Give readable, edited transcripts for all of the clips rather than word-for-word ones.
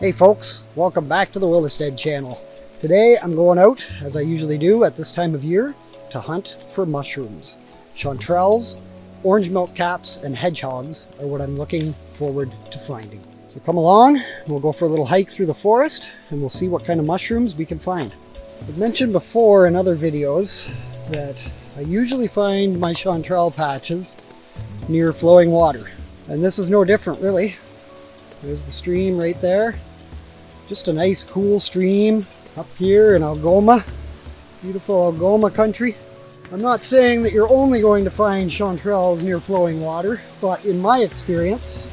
Hey folks, welcome back to the Wilderstead channel. Today I'm going out, as I usually do at this time of year, to hunt for mushrooms. Chanterelles, orange milk caps, and hedgehogs are what I'm looking forward to finding. So come along, we'll go for a little hike through the forest and we'll see what kind of mushrooms we can find. I've mentioned before in other videos that I usually find my chanterelle patches near flowing water. And this is no different really. There's the stream right there. Just a nice cool stream up here in Algoma. Beautiful Algoma country. I'm not saying that you're only going to find chanterelles near flowing water, but in my experience,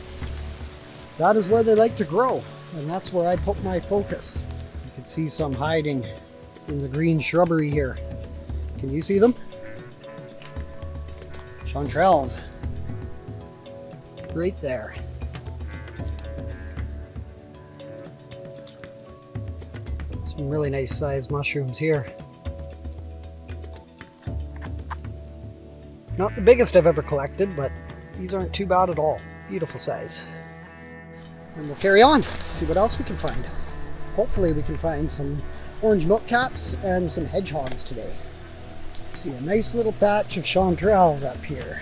that is where they like to grow. And that's where I put my focus. You can see some hiding in the green shrubbery here. Can you see them? Chanterelles. Right there. Some really nice sized mushrooms here. Not the biggest I've ever collected, but these aren't too bad at all. Beautiful size. And we'll carry on, see what else we can find. Hopefully we can find some orange milk caps and some hedgehogs today. See a nice little patch of chanterelles up here.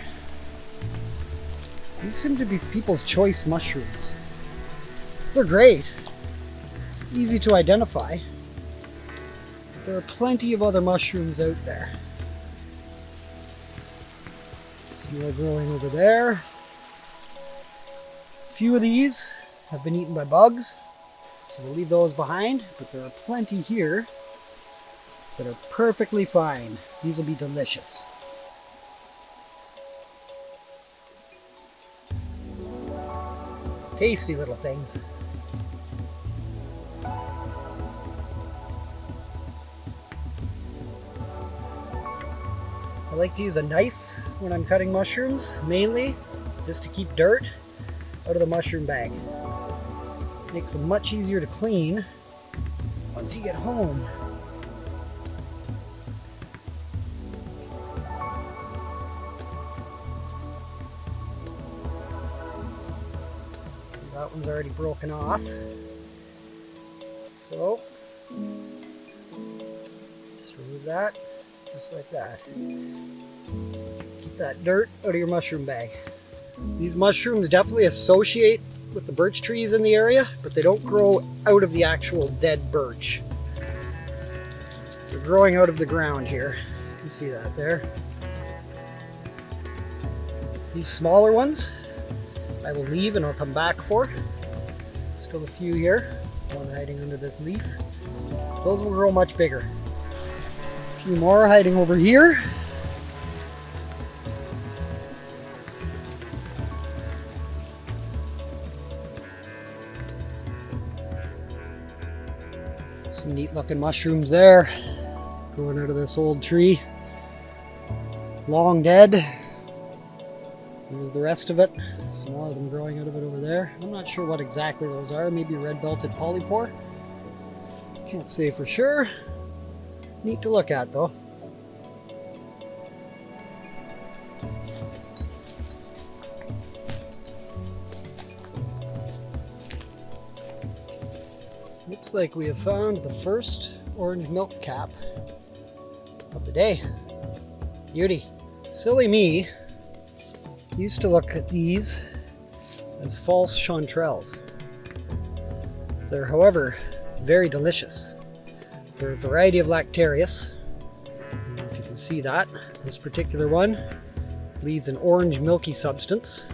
These seem to be people's choice mushrooms. They're great. Easy to identify. There are plenty of other mushrooms out there. Some more growing over there. A few of these have been eaten by bugs, so we'll leave those behind, but there are plenty here that are perfectly fine. These will be delicious. Tasty little things. I like to use a knife when I'm cutting mushrooms, mainly just to keep dirt out of the mushroom bag. Makes them much easier to clean once you get home. So that one's already broken off. So just remove that. Just like that. Keep that dirt out of your mushroom bag. These mushrooms definitely associate with the birch trees in the area, but they don't grow out of the actual dead birch. They're growing out of the ground here. You can see that there. These smaller ones I will leave and I'll come back for. Still a few here. One hiding under this leaf. Those will grow much bigger. A few more hiding over here. Some neat looking mushrooms there, growing out of this old tree. Long dead. Here's the rest of it. Some more of them growing out of it over there. I'm not sure what exactly those are. Maybe red-belted polypore. Can't say for sure. Neat to look at though. Looks like we have found the first orange milk cap of the day. Beauty. Silly me used to look at these as false chanterelles. They're, however, very delicious. They're a variety of lactarius. I don't know if you can see that. This particular one bleeds an orange milky substance.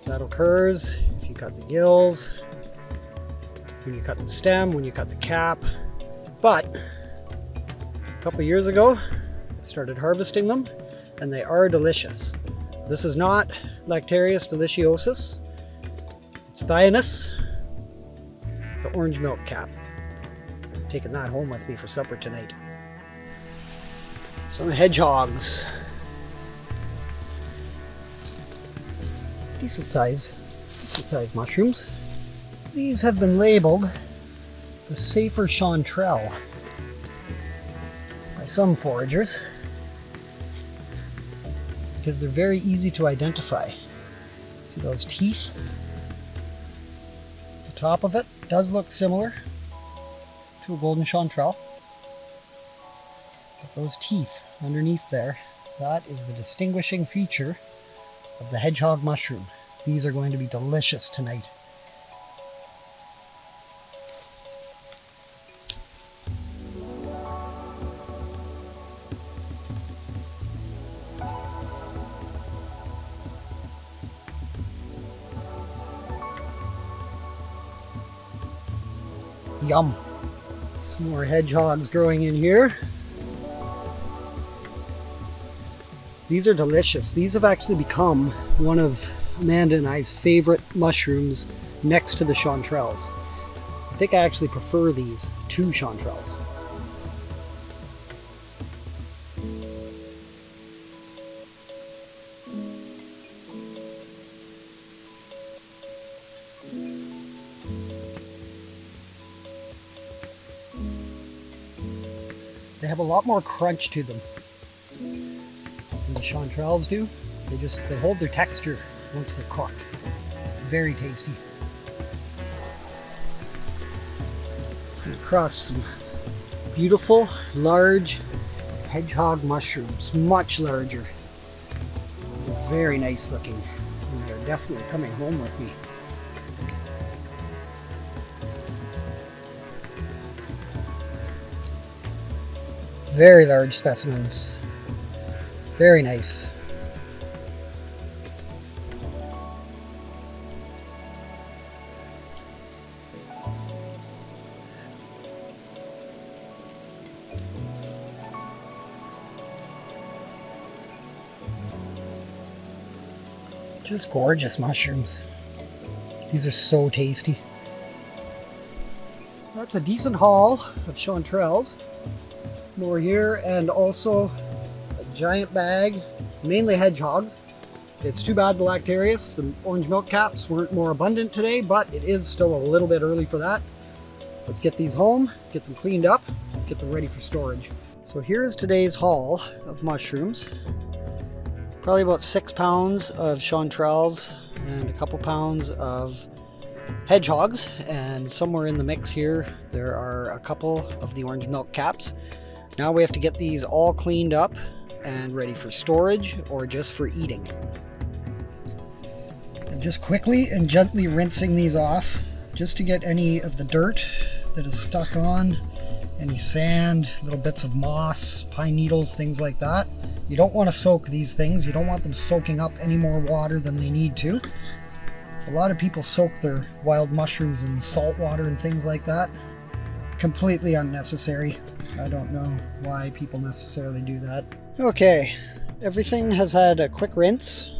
That occurs if you cut the gills, when you cut the stem, when you cut the cap. But a couple years ago, I started harvesting them and they are delicious. This is not Lactarius deliciosus. It's Thionus, the orange milk cap. Taking that home with me for supper tonight. Some hedgehogs. Decent size mushrooms. These have been labeled the safer chanterelle by some foragers because they're very easy to identify. See those teeth? The top of it? It does look similar to a golden chanterelle. But those teeth underneath there, that is the distinguishing feature of the hedgehog mushroom. These are going to be delicious tonight. Yum. Some more hedgehogs growing in here. These are delicious. These have actually become one of Amanda and I's favorite mushrooms next to the chanterelles. I think I actually prefer these to chanterelles. They have a lot more crunch to them than the chanterelles do. They hold their texture once they're cooked. Very tasty. And across some beautiful, large hedgehog mushrooms, much larger. These are very nice looking, and they're definitely coming home with me. Very large specimens. Very nice. Just gorgeous mushrooms. These are so tasty. That's a decent haul of chanterelles. More here, and also a giant bag, mainly hedgehogs. It's too bad the Lactarius, the orange milk caps, weren't more abundant today, but it is still a little bit early for that. Let's get these home, get them cleaned up, get them ready for storage. So here is today's haul of mushrooms. Probably about 6 pounds of chanterelles and a couple pounds of hedgehogs, and somewhere in the mix here there are a couple of the orange milk caps. Now we have to get these all cleaned up and ready for storage or just for eating. I'm just quickly and gently rinsing these off just to get any of the dirt that is stuck on, any sand, little bits of moss, pine needles, things like that. You don't want to soak these things. You don't want them soaking up any more water than they need to. A lot of people soak their wild mushrooms in salt water and things like that. Completely unnecessary. I don't know why people necessarily do that. Okay, everything has had a quick rinse.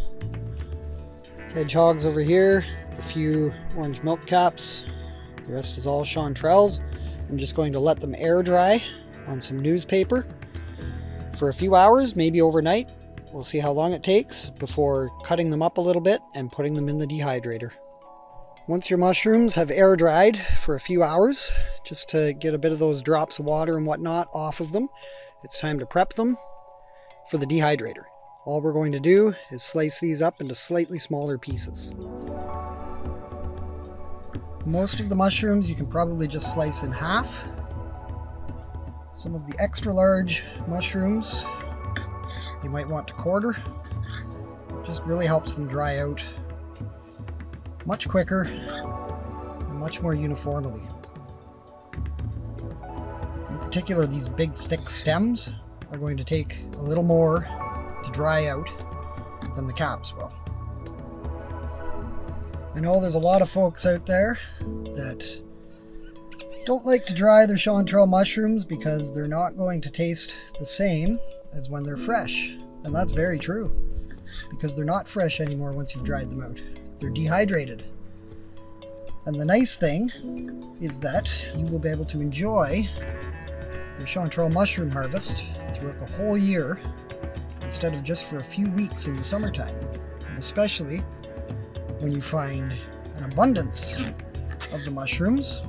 Hedgehogs over here, a few orange milk caps. The rest is all chanterelles. I'm just going to let them air dry on some newspaper for a few hours, maybe overnight. We'll see how long it takes before cutting them up a little bit and putting them in the dehydrator. Once your mushrooms have air dried for a few hours, just to get a bit of those drops of water and whatnot off of them, it's time to prep them for the dehydrator. All we're going to do is slice these up into slightly smaller pieces. Most of the mushrooms you can probably just slice in half. Some of the extra large mushrooms you might want to quarter. It just really helps them dry out much quicker and much more uniformly. In particular, these big thick stems are going to take a little more to dry out than the caps will. I know there's a lot of folks out there that don't like to dry their chanterelle mushrooms because they're not going to taste the same as when they're fresh. And that's very true, because they're not fresh anymore once you've dried them out. They're dehydrated. And the nice thing is that you will be able to enjoy your chanterelle mushroom harvest throughout the whole year instead of just for a few weeks in the summertime. And especially when you find an abundance of the mushrooms,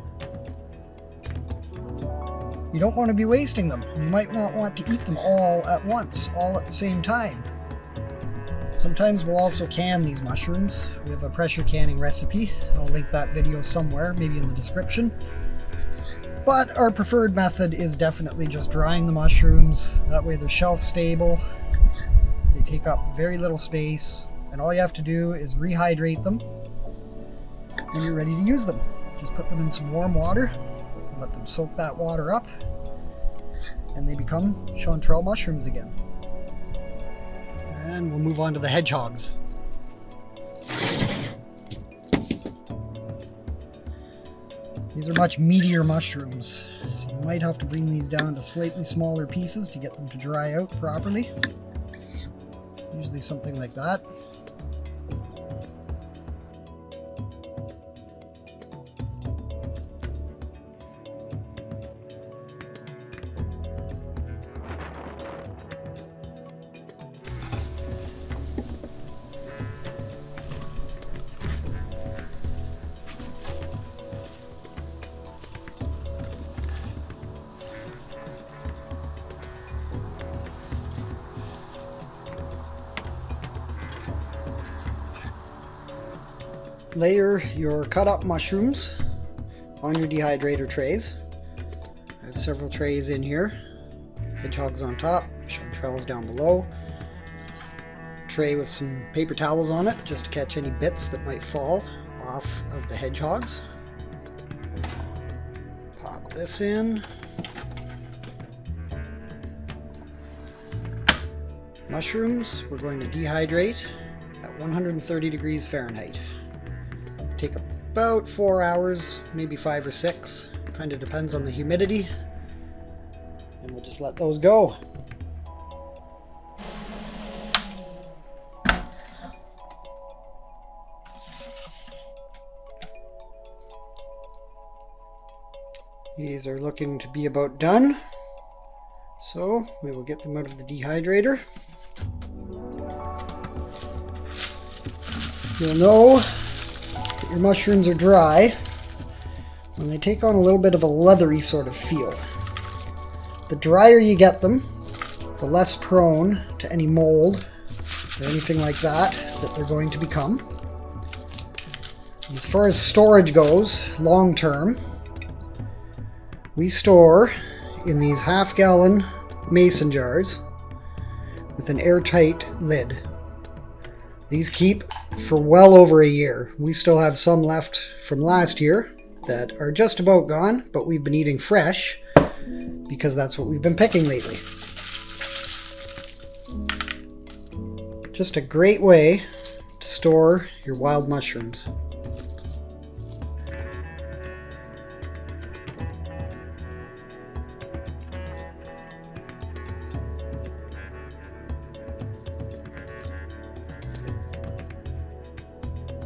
you don't want to be wasting them. You might not want to eat them all at once, all at the same time. Sometimes we'll also can these mushrooms. We have a pressure canning recipe. I'll link that video somewhere, maybe in the description. But our preferred method is definitely just drying the mushrooms. That way they're shelf stable. They take up very little space. And all you have to do is rehydrate them. And you're ready to use them. Just put them in some warm water. Let them soak that water up. And they become chanterelle mushrooms again. And we'll move on to the hedgehogs. These are much meatier mushrooms, so you might have to bring these down to slightly smaller pieces to get them to dry out properly. Usually something like that. Layer your cut up mushrooms on your dehydrator trays. I have several trays in here. Hedgehogs on top, chanterelles down below. Tray with some paper towels on it just to catch any bits that might fall off of the hedgehogs. Pop this in. Mushrooms we're going to dehydrate at 130 degrees Fahrenheit. Take about 4 hours, maybe 5 or 6. Kind of depends on the humidity. And we'll just let those go. These are looking to be about done. So we will get them out of the dehydrator. You'll know your mushrooms are dry when they take on a little bit of a leathery sort of feel. The drier you get them, the less prone to any mold or anything like that they're going to become. As far as storage goes, long term, we store in these half-gallon mason jars with an airtight lid. These keep for well over a year. We still have some left from last year that are just about gone, but we've been eating fresh because that's what we've been picking lately. Just a great way to store your wild mushrooms.